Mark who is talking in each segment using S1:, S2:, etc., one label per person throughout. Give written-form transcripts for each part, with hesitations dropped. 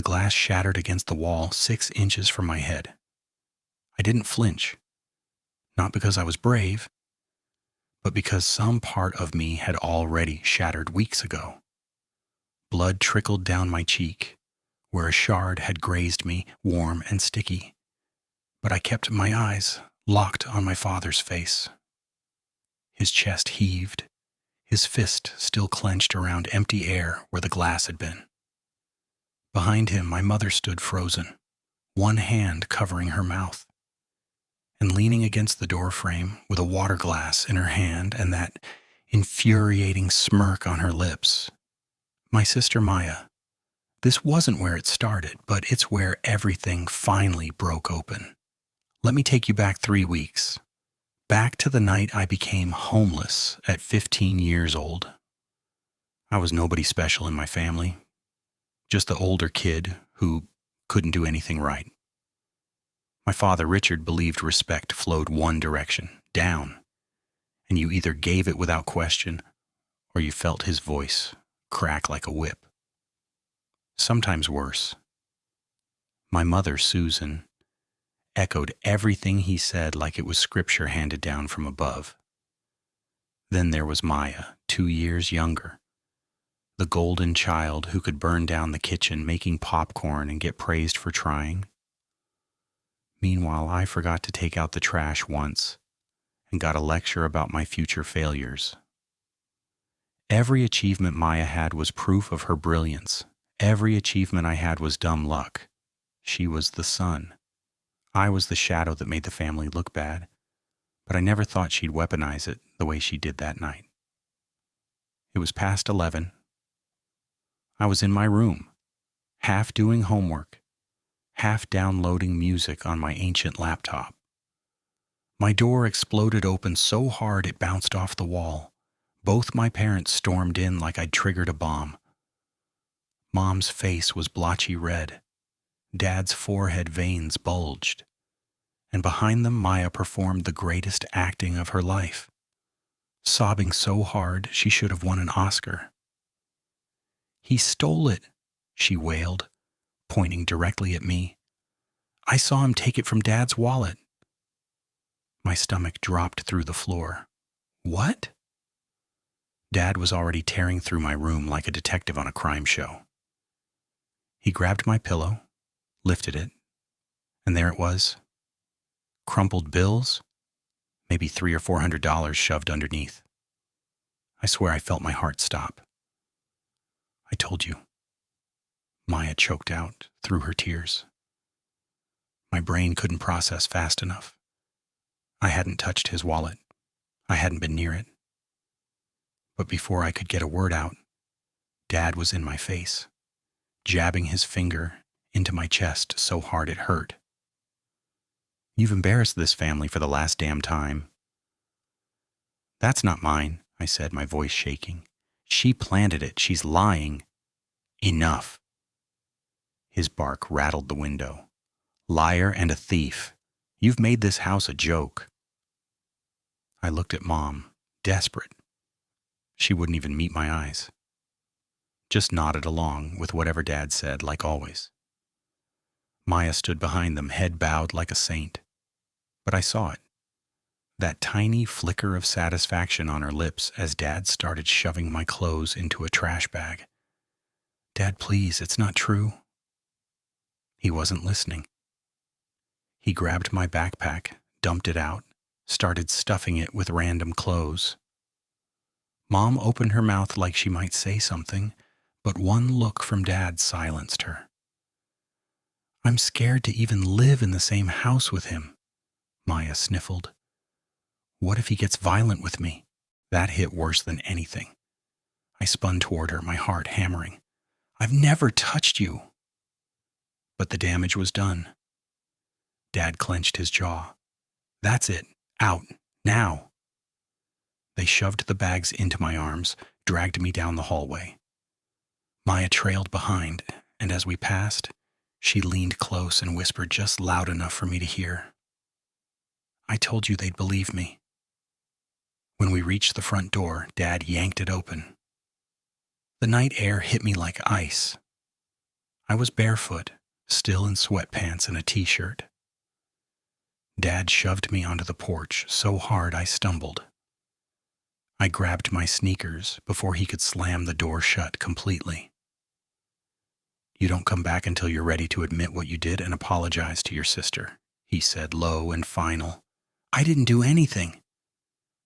S1: glass shattered against the wall 6 inches from my head. I didn't flinch, not because I was brave, but because some part of me had already shattered weeks ago. Blood trickled down my cheek, where a shard had grazed me, warm and sticky, but I kept my eyes locked on my father's face. His chest heaved, his fist still clenched around empty air where the glass had been. Behind him, my mother stood frozen, one hand covering her mouth, and leaning against the door frame with a water glass in her hand and that infuriating smirk on her lips. My sister Maya. This wasn't where it started, but it's where everything finally broke open. Let me take you back 3 weeks. Back to the night I became homeless at 15 years old. I was nobody special in my family, just the older kid who couldn't do anything right. My father, Richard, believed respect flowed one direction, down, and you either gave it without question or you felt his voice crack like a whip. Sometimes worse. My mother, Susan, echoed everything he said like it was scripture handed down from above. Then there was Maya, 2 years younger, the golden child who could burn down the kitchen making popcorn and get praised for trying. Meanwhile, I forgot to take out the trash once and got a lecture about my future failures. Every achievement Maya had was proof of her brilliance. Every achievement I had was dumb luck. She was the sun. I was the shadow that made the family look bad, but I never thought she'd weaponize it the way she did that night. It was past 11. I was in my room, half doing homework, half downloading music on my ancient laptop. My door exploded open so hard it bounced off the wall. Both my parents stormed in like I'd triggered a bomb. Mom's face was blotchy red. Dad's forehead veins bulged. And behind them, Maya performed the greatest acting of her life, sobbing so hard she should have won an Oscar. "He stole it," she wailed, pointing directly at me. "I saw him take it from Dad's wallet." My stomach dropped through the floor. What? Dad was already tearing through my room like a detective on a crime show. He grabbed my pillow, lifted it, and there it was. Crumpled bills, maybe $300 or $400 shoved underneath. I swear I felt my heart stop. "I told you," Maya choked out through her tears. My brain couldn't process fast enough. I hadn't touched his wallet. I hadn't been near it. But before I could get a word out, Dad was in my face, jabbing his finger into my chest so hard it hurt. "You've embarrassed this family for the last damn time." "That's not mine," I said, my voice shaking. "She planted it. She's lying." "Enough." His bark rattled the window. "Liar and a thief. You've made this house a joke." I looked at Mom, desperate. She wouldn't even meet my eyes. Just nodded along with whatever Dad said, like always. Maya stood behind them, head bowed like a saint. But I saw it. That tiny flicker of satisfaction on her lips as Dad started shoving my clothes into a trash bag. "Dad, please, it's not true." He wasn't listening. He grabbed my backpack, dumped it out, started stuffing it with random clothes. Mom opened her mouth like she might say something, but one look from Dad silenced her. "I'm scared to even live in the same house with him," Maya sniffled. "What if he gets violent with me?" That hit worse than anything. I spun toward her, my heart hammering. "I've never touched you." But the damage was done. Dad clenched his jaw. "That's it. Out. Now." They shoved the bags into my arms, dragged me down the hallway. Maya trailed behind, and as we passed, she leaned close and whispered just loud enough for me to hear. "I told you they'd believe me." When we reached the front door, Dad yanked it open. The night air hit me like ice. I was barefoot, still in sweatpants and a t-shirt. Dad shoved me onto the porch so hard I stumbled. I grabbed my sneakers before he could slam the door shut completely. "You don't come back until you're ready to admit what you did and apologize to your sister," he said, low and final. "I didn't do anything."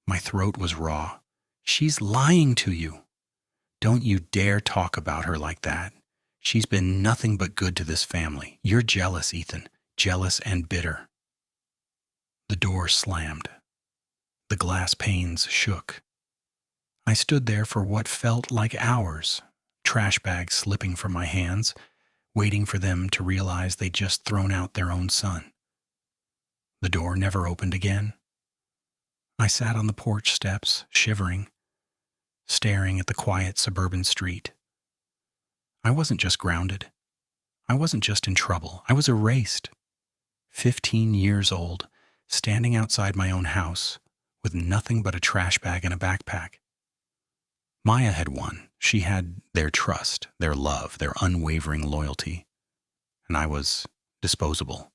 S1: My throat was raw. "She's lying to you. Don't you dare talk about her like that. She's been nothing but good to this family. You're jealous, Ethan. Jealous and bitter." The door slammed. The glass panes shook. I stood there for what felt like hours, trash bags slipping from my hands, waiting for them to realize they'd just thrown out their own son. The door never opened again. I sat on the porch steps, shivering, staring at the quiet suburban street. I wasn't just grounded. I wasn't just in trouble. I was erased. 15 years old, standing outside my own house, with nothing but a trash bag and a backpack. Maya had won. She had their trust, their love, their unwavering loyalty. And I was disposable.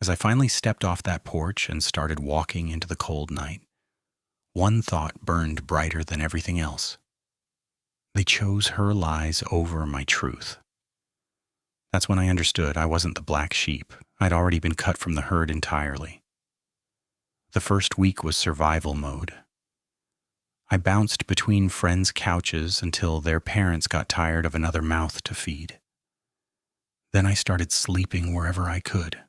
S1: As I finally stepped off that porch and started walking into the cold night, one thought burned brighter than everything else. They chose her lies over my truth. That's when I understood I wasn't the black sheep. I'd already been cut from the herd entirely. The first week was survival mode. I bounced between friends' couches until their parents got tired of another mouth to feed. Then I started sleeping wherever I could,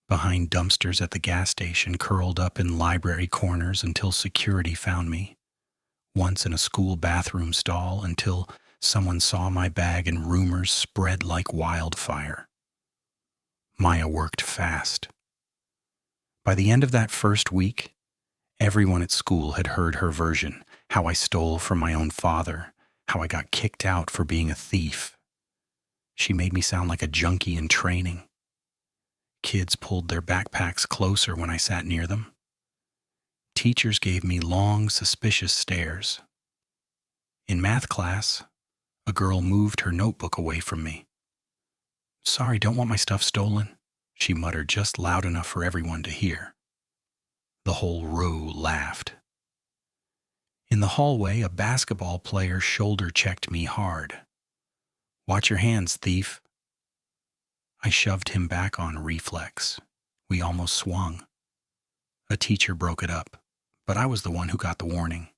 S1: behind dumpsters at the gas station, curled up in library corners until security found me, once in a school bathroom stall until someone saw my bag and rumors spread like wildfire. Maya worked fast. By the end of that first week, everyone at school had heard her version, how I stole from my own father, how I got kicked out for being a thief. She made me sound like a junkie in training. Kids pulled their backpacks closer when I sat near them. Teachers gave me long, suspicious stares. In math class, a girl moved her notebook away from me. "Sorry, don't want my stuff stolen," she muttered just loud enough for everyone to hear. The whole row laughed. In the hallway, a basketball player shoulder-checked me hard. "Watch your hands, thief." I shoved him back on reflex. We almost swung. A teacher broke it up, but I was the one who got the warning.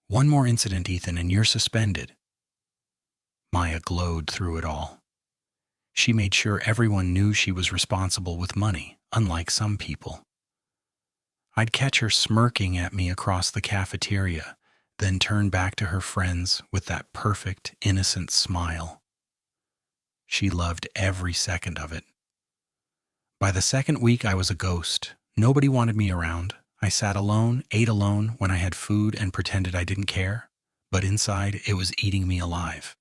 S1: "One more incident, Ethan, and you're suspended." Maya glowed through it all. She made sure everyone knew she was responsible with money, unlike some people. I'd catch her smirking at me across the cafeteria, then turn back to her friends with that perfect, innocent smile. She loved every second of it. By the second week, I was a ghost. Nobody wanted me around. I sat alone, ate alone when I had food, and pretended I didn't care. But inside, it was eating me alive.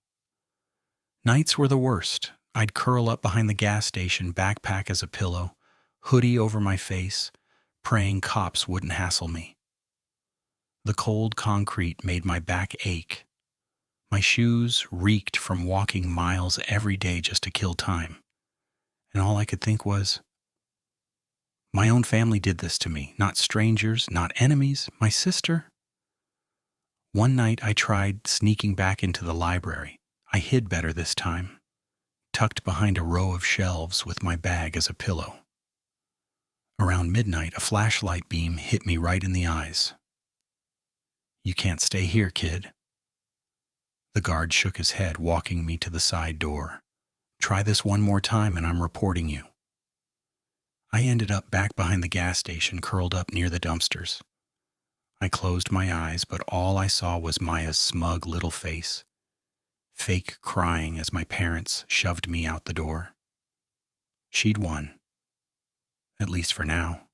S1: Nights were the worst. I'd curl up behind the gas station, backpack as a pillow, hoodie over my face, praying cops wouldn't hassle me. The cold concrete made my back ache. My shoes reeked from walking miles every day just to kill time. And all I could think was, my own family did this to me, not strangers, not enemies, my sister. One night I tried sneaking back into the library. I hid better this time, tucked behind a row of shelves with my bag as a pillow. Around midnight, a flashlight beam hit me right in the eyes. "You can't stay here, kid." The guard shook his head, walking me to the side door. "Try this one more time and I'm reporting you." I ended up back behind the gas station, curled up near the dumpsters. I closed my eyes, but all I saw was Maya's smug little face, fake crying as my parents shoved me out the door. She'd won. At least for now.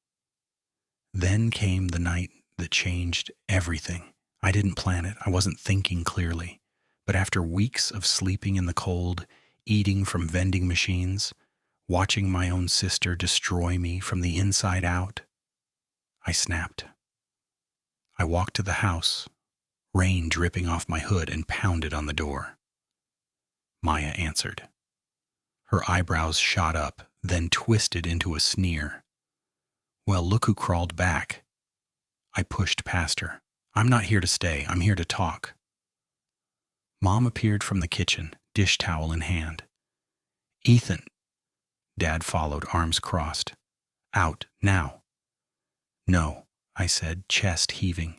S1: Then came the night that changed everything. I didn't plan it. I wasn't thinking clearly. But after weeks of sleeping in the cold, eating from vending machines, watching my own sister destroy me from the inside out, I snapped. I walked to the house, rain dripping off my hood, and pounded on the door. Maya answered. Her eyebrows shot up, then twisted into a sneer. Well, look who crawled back. I pushed past her. I'm not here to stay. I'm here to talk. Mom appeared from the kitchen, dish towel in hand. Ethan. Dad followed, arms crossed. Out, now. No, I said, chest heaving.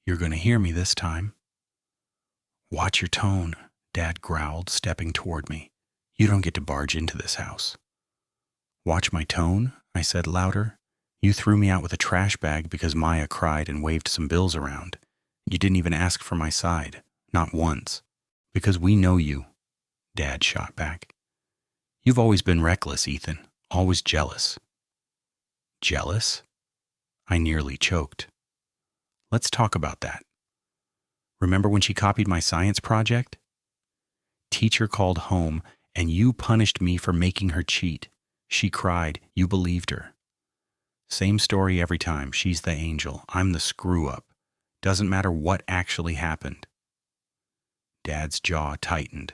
S1: You're going to hear me this time. Watch your tone, Dad growled, stepping toward me. You don't get to barge into this house. Watch my tone, I said louder. You threw me out with a trash bag because Maya cried and waved some bills around. You didn't even ask for my side, not once. Because we know you, Dad shot back. You've always been reckless, Ethan, always jealous. Jealous? I nearly choked. Let's talk about that. Remember when she copied my science project? Teacher called home and you punished me for making her cheat. She cried. You believed her. Same story every time. She's the angel. I'm the screw-up. Doesn't matter what actually happened. Dad's jaw tightened.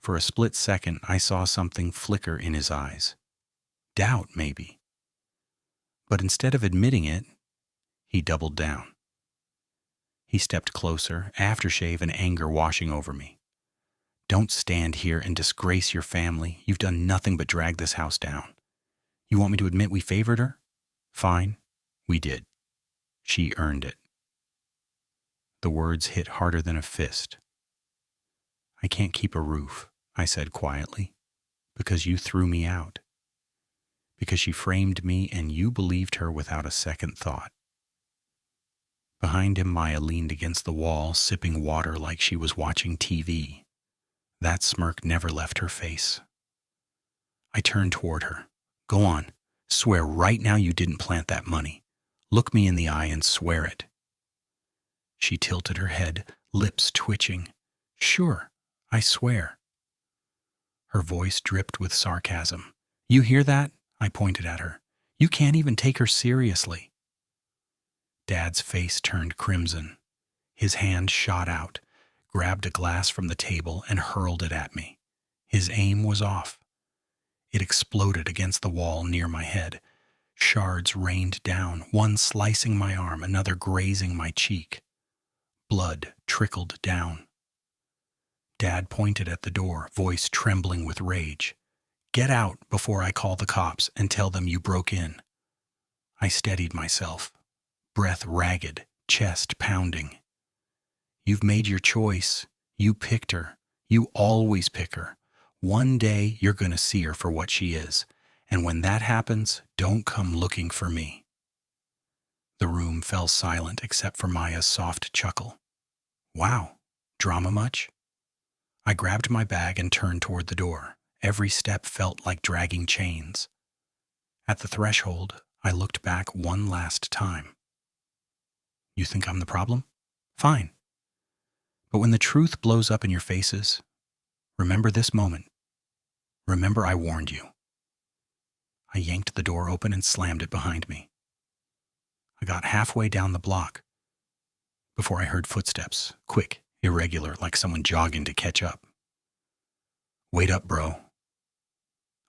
S1: For a split second, I saw something flicker in his eyes. Doubt, maybe. But instead of admitting it, he doubled down. He stepped closer, aftershave and anger washing over me. Don't stand here and disgrace your family. You've done nothing but drag this house down. You want me to admit we favored her? Fine, we did. She earned it. The words hit harder than a fist. I can't keep a roof, I said quietly, because you threw me out. Because she framed me and you believed her without a second thought. Behind him, Maya leaned against the wall, sipping water like she was watching TV. That smirk never left her face. I turned toward her. Go on. Swear right now you didn't plant that money. Look me in the eye and swear it. She tilted her head, lips twitching. Sure, I swear. Her voice dripped with sarcasm. You hear that? I pointed at her. You can't even take her seriously. Dad's face turned crimson. His hand shot out, grabbed a glass from the table and hurled it at me. His aim was off. It exploded against the wall near my head. Shards rained down, one slicing my arm, another grazing my cheek. Blood trickled down. Dad pointed at the door, voice trembling with rage. Get out before I call the cops and tell them you broke in. I steadied myself, breath ragged, chest pounding. You've made your choice. You picked her. You always pick her. One day you're going to see her for what she is. And when that happens, don't come looking for me. The room fell silent except for Maya's soft chuckle. Wow, drama much? I grabbed my bag and turned toward the door. Every step felt like dragging chains. At the threshold, I looked back one last time. You think I'm the problem? Fine. But when the truth blows up in your faces, remember this moment. Remember I warned you. I yanked the door open and slammed it behind me. I got halfway down the block before I heard footsteps, quick, irregular, like someone jogging to catch up. Wait up, bro.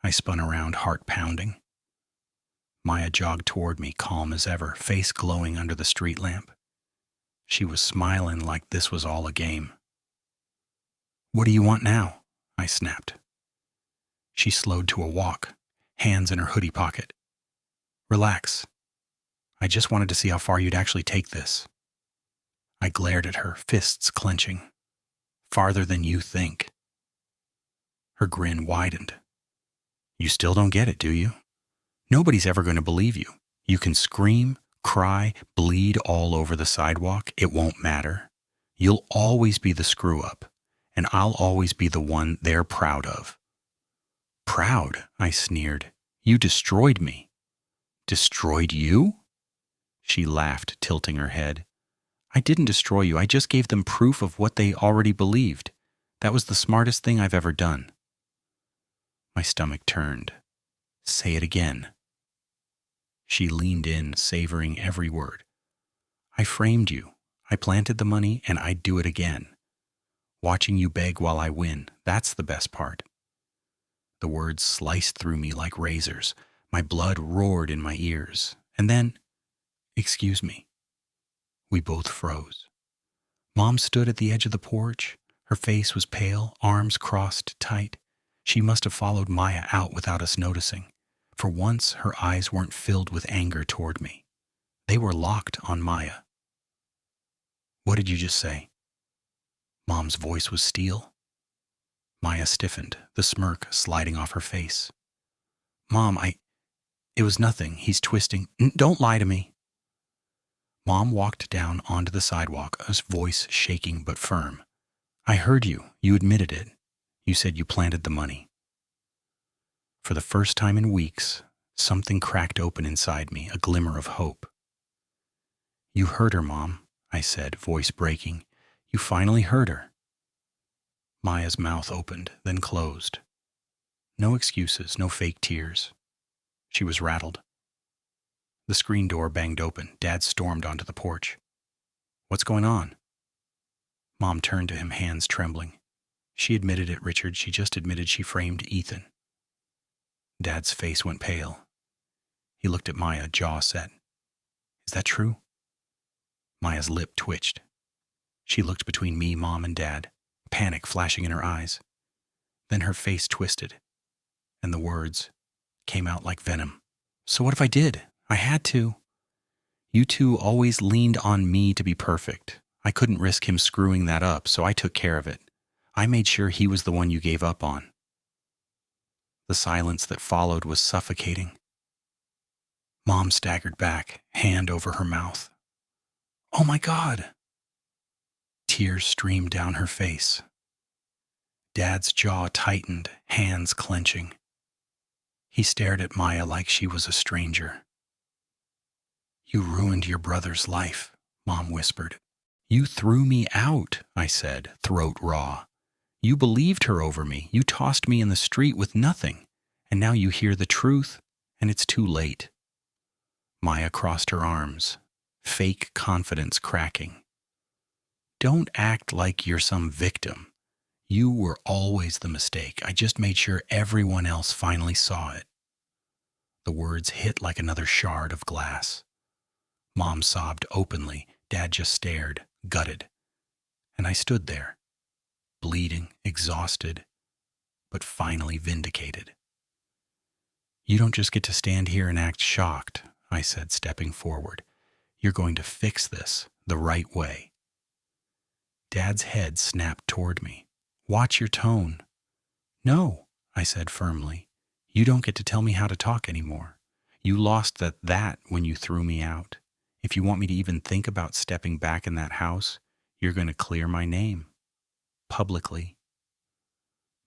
S1: I spun around, heart pounding. Maya jogged toward me, calm as ever, face glowing under the street lamp. She was smiling like this was all a game. What do you want now? I snapped. She slowed to a walk, hands in her hoodie pocket. Relax. I just wanted to see how far you'd actually take this. I glared at her, fists clenching. Farther than you think. Her grin widened. You still don't get it, do you? Nobody's ever going to believe you. You can scream, cry, bleed all over the sidewalk. It won't matter. You'll always be the screw-up, and I'll always be the one they're proud of. Proud? I sneered. You destroyed me. Destroyed you? She laughed, tilting her head. I didn't destroy you. I just gave them proof of what they already believed. That was the smartest thing I've ever done. My stomach turned. Say it again. She leaned in, savoring every word. I framed you. I planted the money, and I'd do it again. Watching you beg while I win, that's the best part. The words sliced through me like razors. My blood roared in my ears. And then, excuse me. We both froze. Mom stood at the edge of the porch. Her face was pale, arms crossed tight. She must have followed Maya out without us noticing. For once, her eyes weren't filled with anger toward me. They were locked on Maya. What did you just say? Mom's voice was steel. Maya stiffened, the smirk sliding off her face. Mom, it was nothing. He's twisting. Don't lie to me. Mom walked down onto the sidewalk, her voice shaking but firm. I heard you. You admitted it. You said you planted the money. For the first time in weeks, something cracked open inside me, a glimmer of hope. You heard her, Mom, I said, voice breaking. You finally heard her. Maya's mouth opened, then closed. No excuses, no fake tears. She was rattled. The screen door banged open. Dad stormed onto the porch. What's going on? Mom turned to him, hands trembling. She admitted it, Richard. She just admitted she framed Ethan. Dad's face went pale. He looked at Maya, jaw set. Is that true? Maya's lip twitched. She looked between me, Mom, and Dad, panic flashing in her eyes. Then her face twisted, and the words came out like venom. So what if I did? I had to. You two always leaned on me to be perfect. I couldn't risk him screwing that up, so I took care of it. I made sure he was the one you gave up on. The silence that followed was suffocating. Mom staggered back, hand over her mouth. Oh my God! Tears streamed down her face. Dad's jaw tightened, hands clenching. He stared at Maya like she was a stranger. You ruined your brother's life, Mom whispered. You threw me out, I said, throat raw. You believed her over me. You tossed me in the street with nothing. And now you hear the truth, and it's too late. Maya crossed her arms, fake confidence cracking. Don't act like you're some victim. You were always the mistake. I just made sure everyone else finally saw it. The words hit like another shard of glass. Mom sobbed openly. Dad just stared, gutted. And I stood there, bleeding, exhausted, but finally vindicated. You don't just get to stand here and act shocked, I said, stepping forward. You're going to fix this the right way. Dad's head snapped toward me. Watch your tone. No, I said firmly. You don't get to tell me how to talk anymore. You lost that when you threw me out. If you want me to even think about stepping back in that house, you're going to clear my name. Publicly.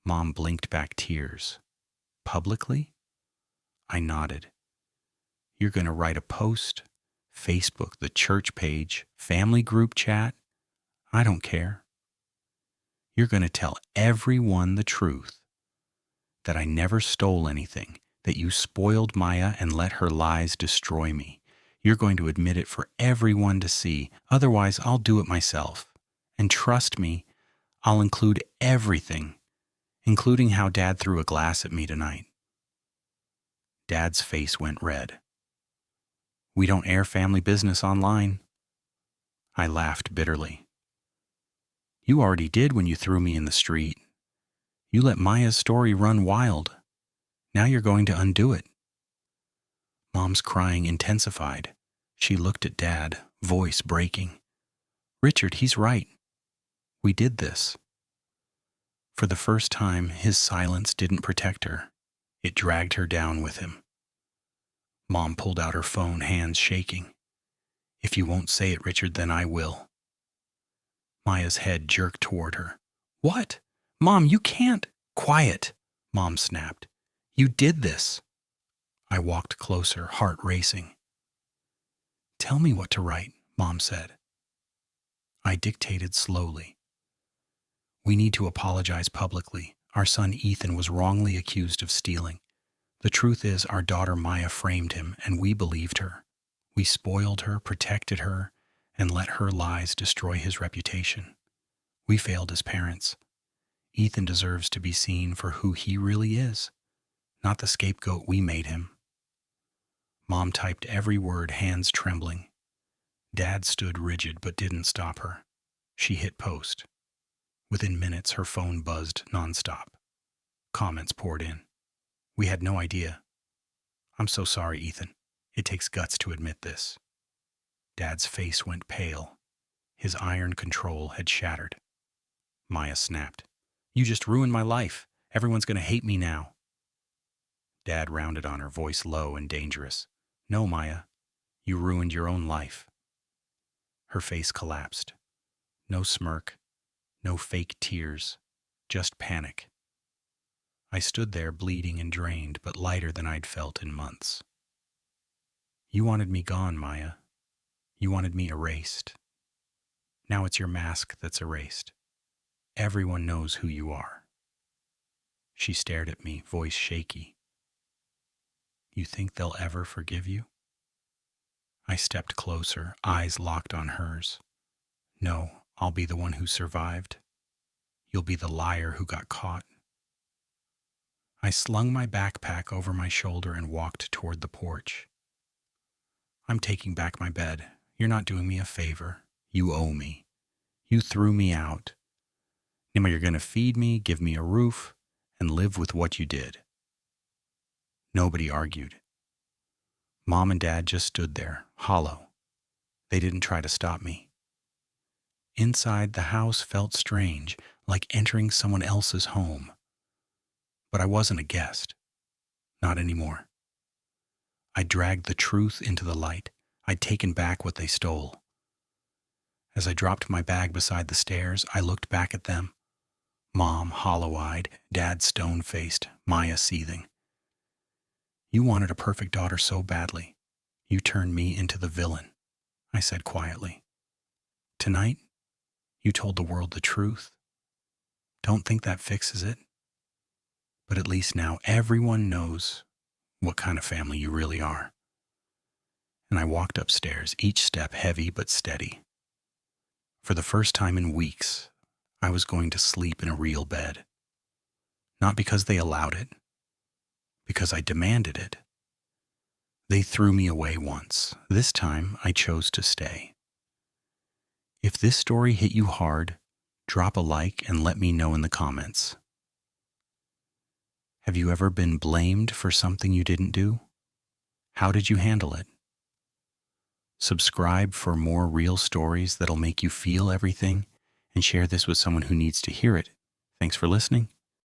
S1: Mom blinked back tears. Publicly? I nodded. You're going to write a post, Facebook, the church page, family group chat. I don't care. You're going to tell everyone the truth. That I never stole anything, that you spoiled Maya and let her lies destroy me. You're going to admit it for everyone to see. Otherwise, I'll do it myself. And trust me, I'll include everything, including how Dad threw a glass at me tonight. Dad's face went red. We don't air family business online. I laughed bitterly. You already did when you threw me in the street. You let Maya's story run wild. Now you're going to undo it. Mom's crying intensified. She looked at Dad, voice breaking. Richard, he's right. We did this. For the first time, his silence didn't protect her. It dragged her down with him. Mom pulled out her phone, hands shaking. If you won't say it, Richard, then I will. Maya's head jerked toward her. What? Mom, you can't. Quiet, Mom snapped. You did this. I walked closer, heart racing. Tell me what to write, Mom said. I dictated slowly. We need to apologize publicly. Our son Ethan was wrongly accused of stealing. The truth is, our daughter Maya framed him, and we believed her. We spoiled her, protected her, and let her lies destroy his reputation. We failed as parents. Ethan deserves to be seen for who he really is, not the scapegoat we made him. Mom typed every word, hands trembling. Dad stood rigid but didn't stop her. She hit post. Within minutes, her phone buzzed nonstop. Comments poured in. We had no idea. I'm so sorry, Ethan. It takes guts to admit this. Dad's face went pale. His iron control had shattered. Maya snapped. You just ruined my life. Everyone's going to hate me now. Dad rounded on her, voice low and dangerous. No, Maya. You ruined your own life. Her face collapsed. No smirk, no fake tears, just panic. I stood there bleeding and drained, but lighter than I'd felt in months. You wanted me gone, Maya. You wanted me erased. Now it's your mask that's erased. Everyone knows who you are. She stared at me, voice shaky. You think they'll ever forgive you? I stepped closer, eyes locked on hers. No, I'll be the one who survived. You'll be the liar who got caught. I slung my backpack over my shoulder and walked toward the porch. I'm taking back my bed. You're not doing me a favor. You owe me. You threw me out. Now you're going to feed me, give me a roof, and live with what you did. Nobody argued. Mom and Dad just stood there, hollow. They didn't try to stop me. Inside, the house felt strange, like entering someone else's home. But I wasn't a guest. Not anymore. I dragged the truth into the light. I'd taken back what they stole. As I dropped my bag beside the stairs, I looked back at them. Mom, hollow-eyed, Dad stone-faced, Maya seething. You wanted a perfect daughter so badly. You turned me into the villain, I said quietly. Tonight, you told the world the truth. Don't think that fixes it. But at least now everyone knows what kind of family you really are. And I walked upstairs, each step heavy but steady. For the first time in weeks, I was going to sleep in a real bed. Not because they allowed it, because I demanded it. They threw me away once. This time, I chose to stay. If this story hit you hard, drop a like and let me know in the comments. Have you ever been blamed for something you didn't do? How did you handle it? Subscribe for more real stories that'll make you feel everything, and share this with someone who needs to hear it. Thanks for listening.